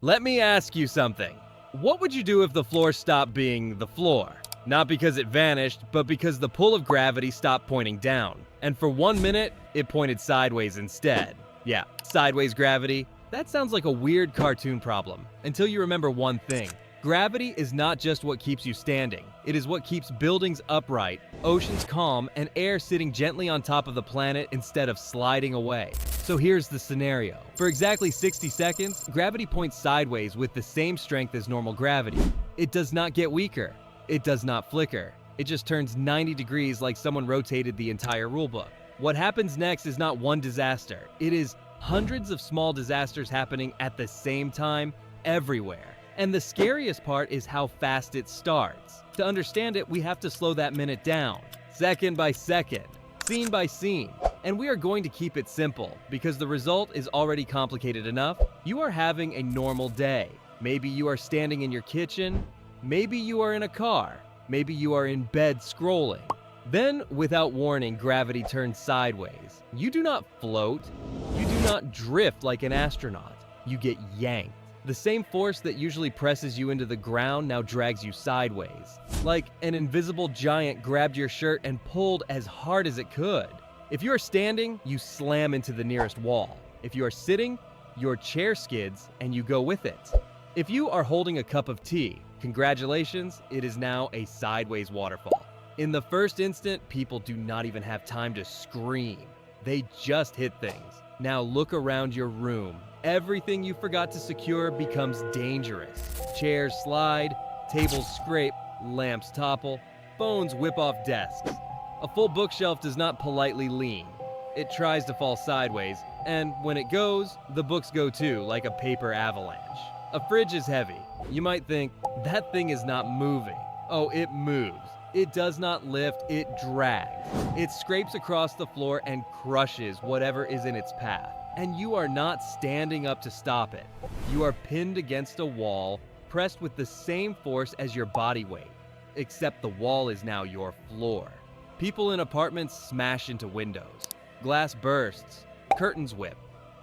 Let me ask you something. What would you do if the floor stopped being the floor? Not because it vanished, but because the pull of gravity stopped pointing down. And for 1 minute, it pointed sideways instead. Yeah, sideways gravity. That sounds like a weird cartoon problem, until you remember one thing. Gravity is not just what keeps you standing. It is what keeps buildings upright, oceans calm, and air sitting gently on top of the planet instead of sliding away. So here's the scenario. For exactly 60 seconds, gravity points sideways with the same strength as normal gravity. It does not get weaker. It does not flicker. It just turns 90 degrees like someone rotated the entire rulebook. What happens next is not one disaster. It is hundreds of small disasters happening at the same time, everywhere. And the scariest part is how fast it starts. To understand it, we have to slow that minute down, second by second, scene by scene. And we are going to keep it simple, because the result is already complicated enough. You are having a normal day. Maybe you are standing in your kitchen, maybe you are in a car, maybe you are in bed scrolling. Then, without warning, gravity turns sideways. You do not float, you do not drift like an astronaut, you get yanked. The same force that usually presses you into the ground now drags you sideways. Like an invisible giant grabbed your shirt and pulled as hard as it could. If you are standing, you slam into the nearest wall. If you are sitting, your chair skids and you go with it. If you are holding a cup of tea, congratulations, it is now a sideways waterfall. In the first instant, people do not even have time to scream. They just hit things. Now look around your room. Everything you forgot to secure becomes dangerous. Chairs slide, tables scrape, lamps topple, phones whip off desks. A full bookshelf does not politely lean. It tries to fall sideways, and when it goes, the books go too, like a paper avalanche. A fridge is heavy. You might think, that thing is not moving. Oh, it moves. It does not lift, it drags. It scrapes across the floor and crushes whatever is in its path. And you are not standing up to stop it. You are pinned against a wall, pressed with the same force as your body weight, except the wall is now your floor. People in apartments smash into windows. Glass bursts. Curtains whip.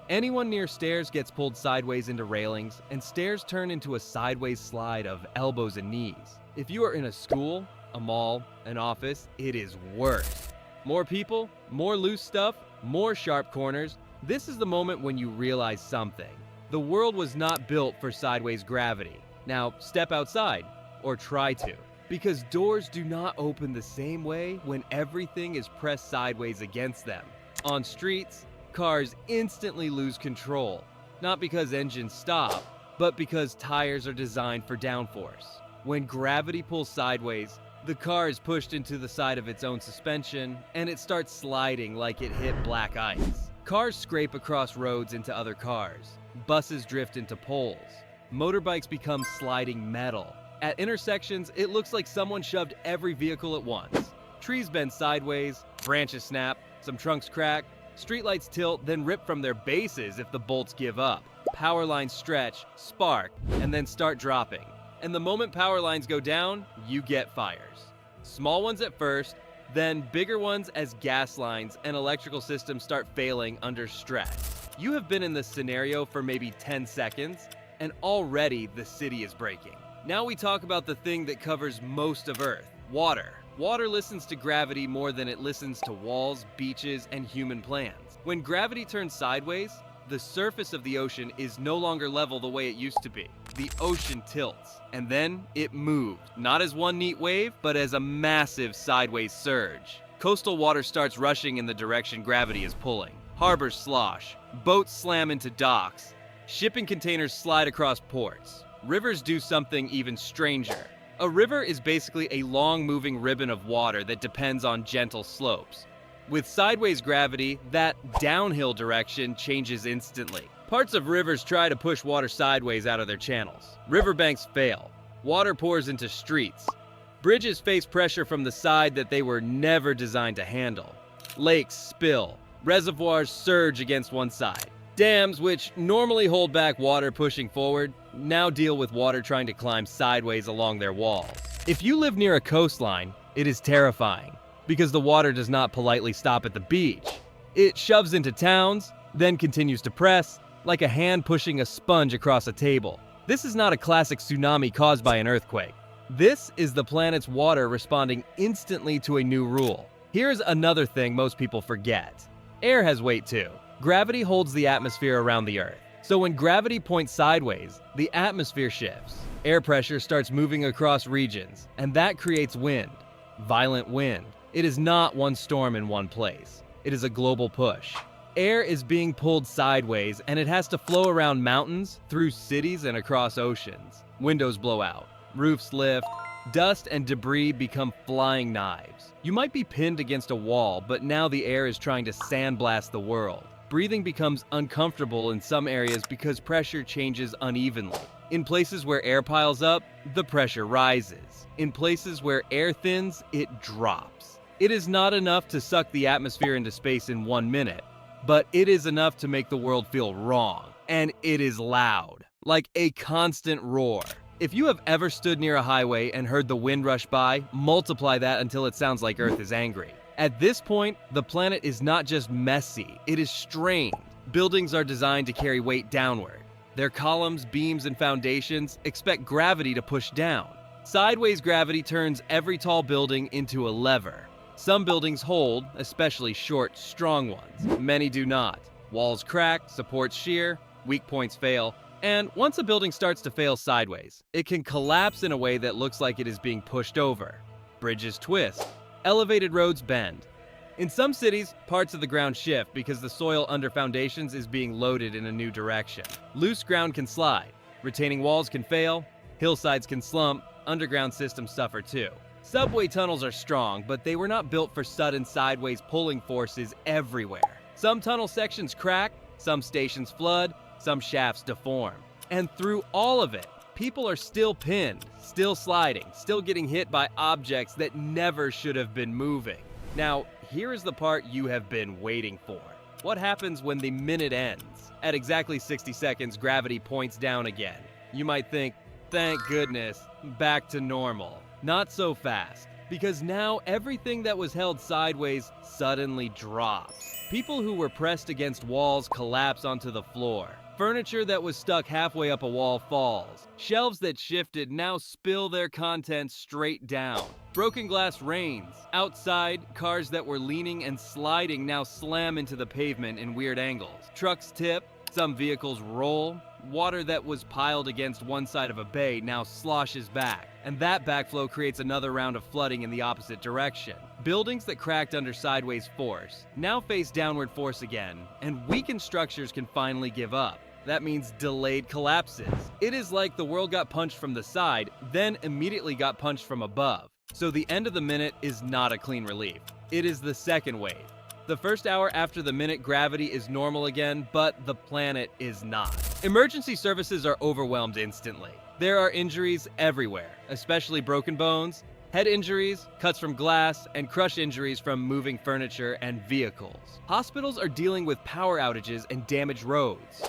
Anyone near stairs gets pulled sideways into railings, and stairs turn into a sideways slide of elbows and knees. If you are in a school, a mall, an office, it is worse. More people, more loose stuff, more sharp corners. This is the moment when you realize something. The world was not built for sideways gravity. Now, step outside, or try to. Because doors do not open the same way when everything is pressed sideways against them. On streets, cars instantly lose control. Not because engines stop, but because tires are designed for downforce. When gravity pulls sideways, the car is pushed into the side of its own suspension, and it starts sliding like it hit black ice. Cars scrape across roads into other cars. Buses drift into poles. Motorbikes become sliding metal. At intersections, it looks like someone shoved every vehicle at once. Trees bend sideways, branches snap, some trunks crack, streetlights tilt, then rip from their bases if the bolts give up. Power lines stretch, spark, and then start dropping. And the moment power lines go down, you get fires. Small ones at first, then bigger ones as gas lines and electrical systems start failing under stress. You have been in this scenario for maybe 10 seconds, and already the city is breaking. Now we talk about the thing that covers most of Earth, water. Water listens to gravity more than it listens to walls, beaches, and human plans. When gravity turns sideways, the surface of the ocean is no longer level the way it used to be. The ocean tilts, and then it moves, not as one neat wave, but as a massive sideways surge. Coastal water starts rushing in the direction gravity is pulling. Harbors slosh, boats slam into docks, shipping containers slide across ports. Rivers do something even stranger. A river is basically a long moving ribbon of water that depends on gentle slopes. With sideways gravity, that downhill direction changes instantly. Parts of rivers try to push water sideways out of their channels. Riverbanks fail. Water pours into streets. Bridges face pressure from the side that they were never designed to handle. Lakes spill. Reservoirs surge against one side. Dams, which normally hold back water pushing forward, now deal with water trying to climb sideways along their walls. If you live near a coastline, it is terrifying, because the water does not politely stop at the beach. It shoves into towns, then continues to press, like a hand pushing a sponge across a table. This is not a classic tsunami caused by an earthquake. This is the planet's water responding instantly to a new rule. Here's another thing most people forget. Air has weight too. Gravity holds the atmosphere around the Earth. So when gravity points sideways, the atmosphere shifts. Air pressure starts moving across regions, and that creates wind. Violent wind. It is not one storm in one place. It is a global push. Air is being pulled sideways, and it has to flow around mountains, through cities, and across oceans. Windows blow out. Roofs lift. Dust and debris become flying knives. You might be pinned against a wall, but now the air is trying to sandblast the world. Breathing becomes uncomfortable in some areas because pressure changes unevenly. In places where air piles up, the pressure rises. In places where air thins, it drops. It is not enough to suck the atmosphere into space in 1 minute, but it is enough to make the world feel wrong. And it is loud, like a constant roar. If you have ever stood near a highway and heard the wind rush by, multiply that until it sounds like Earth is angry. At this point, the planet is not just messy, it is strained. Buildings are designed to carry weight downward. Their columns, beams, and foundations expect gravity to push down. Sideways gravity turns every tall building into a lever. Some buildings hold, especially short, strong ones. Many do not. Walls crack, supports shear, weak points fail. And once a building starts to fail sideways, it can collapse in a way that looks like it is being pushed over. Bridges twist. Elevated roads bend. In some cities, parts of the ground shift because the soil under foundations is being loaded in a new direction. Loose ground can slide. Retaining walls can fail. Hillsides can slump. Underground systems suffer too. Subway tunnels are strong, but they were not built for sudden sideways pulling forces everywhere. Some tunnel sections crack, some stations flood, some shafts deform. And through all of it, people are still pinned, still sliding, still getting hit by objects that never should have been moving. Now, here is the part you have been waiting for. What happens when the minute ends? At exactly 60 seconds, gravity points down again. You might think, thank goodness, back to normal. Not so fast, because now everything that was held sideways suddenly drops. People who were pressed against walls collapse onto the floor. Furniture that was stuck halfway up a wall falls. Shelves that shifted now spill their contents straight down. Broken glass rains. Outside, cars that were leaning and sliding now slam into the pavement in weird angles. Trucks tip. Some vehicles roll. Water that was piled against one side of a bay now sloshes back, and that backflow creates another round of flooding in the opposite direction. Buildings that cracked under sideways force now face downward force again, and weakened structures can finally give up. That means delayed collapses. It is like the world got punched from the side, then immediately got punched from above. So the end of the minute is not a clean relief. It is the second wave. The first hour after the minute, gravity is normal again, but the planet is not. Emergency services are overwhelmed instantly. There are injuries everywhere, especially broken bones, head injuries, cuts from glass, and crush injuries from moving furniture and vehicles. Hospitals are dealing with power outages and damaged roads.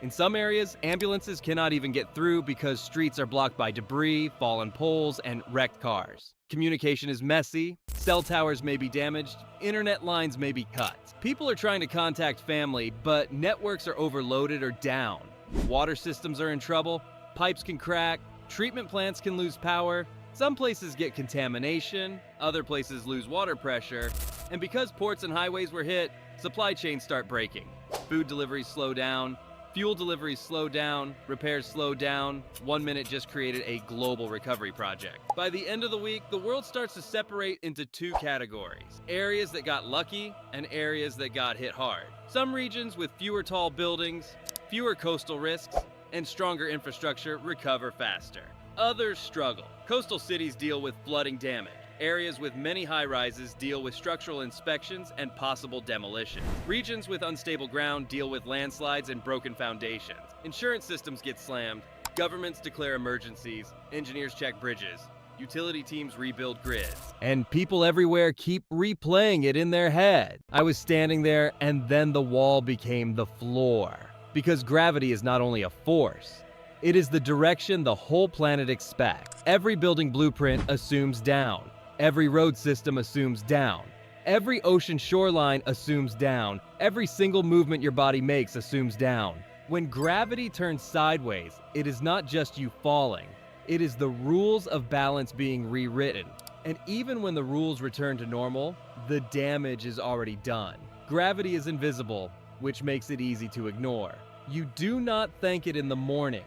In some areas, ambulances cannot even get through because streets are blocked by debris, fallen poles, and wrecked cars. Communication is messy, cell towers may be damaged, internet lines may be cut. People are trying to contact family, but networks are overloaded or down. Water systems are in trouble, pipes can crack, treatment plants can lose power, some places get contamination, other places lose water pressure, and because ports and highways were hit, supply chains start breaking. Food deliveries slow down, fuel deliveries slow down, repairs slow down. 1 minute just created a global recovery project. By the end of the week, the world starts to separate into two categories. Areas that got lucky and areas that got hit hard. Some regions with fewer tall buildings, fewer coastal risks, and stronger infrastructure recover faster. Others struggle. Coastal cities deal with flooding damage. Areas with many high-rises deal with structural inspections and possible demolition. Regions with unstable ground deal with landslides and broken foundations. Insurance systems get slammed. Governments declare emergencies. Engineers check bridges. Utility teams rebuild grids. And people everywhere keep replaying it in their head. I was standing there, and then the wall became the floor. Because gravity is not only a force, it is the direction the whole planet expects. Every building blueprint assumes down. Every road system assumes down. Every ocean shoreline assumes down. Every single movement your body makes assumes down. When gravity turns sideways, it is not just you falling. It is the rules of balance being rewritten. And even when the rules return to normal, the damage is already done. Gravity is invisible, which makes it easy to ignore. You do not thank it in the morning.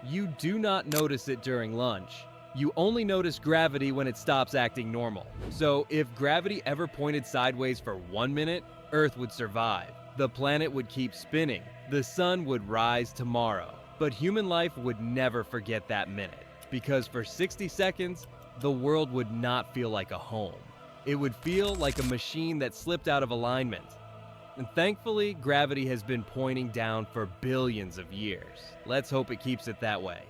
You do not notice it during lunch. You only notice gravity when it stops acting normal. So if gravity ever pointed sideways for 1 minute, Earth would survive. The planet would keep spinning. The sun would rise tomorrow. But human life would never forget that minute. Because for 60 seconds, the world would not feel like a home. It would feel like a machine that slipped out of alignment. And thankfully, gravity has been pointing down for billions of years. Let's hope it keeps it that way.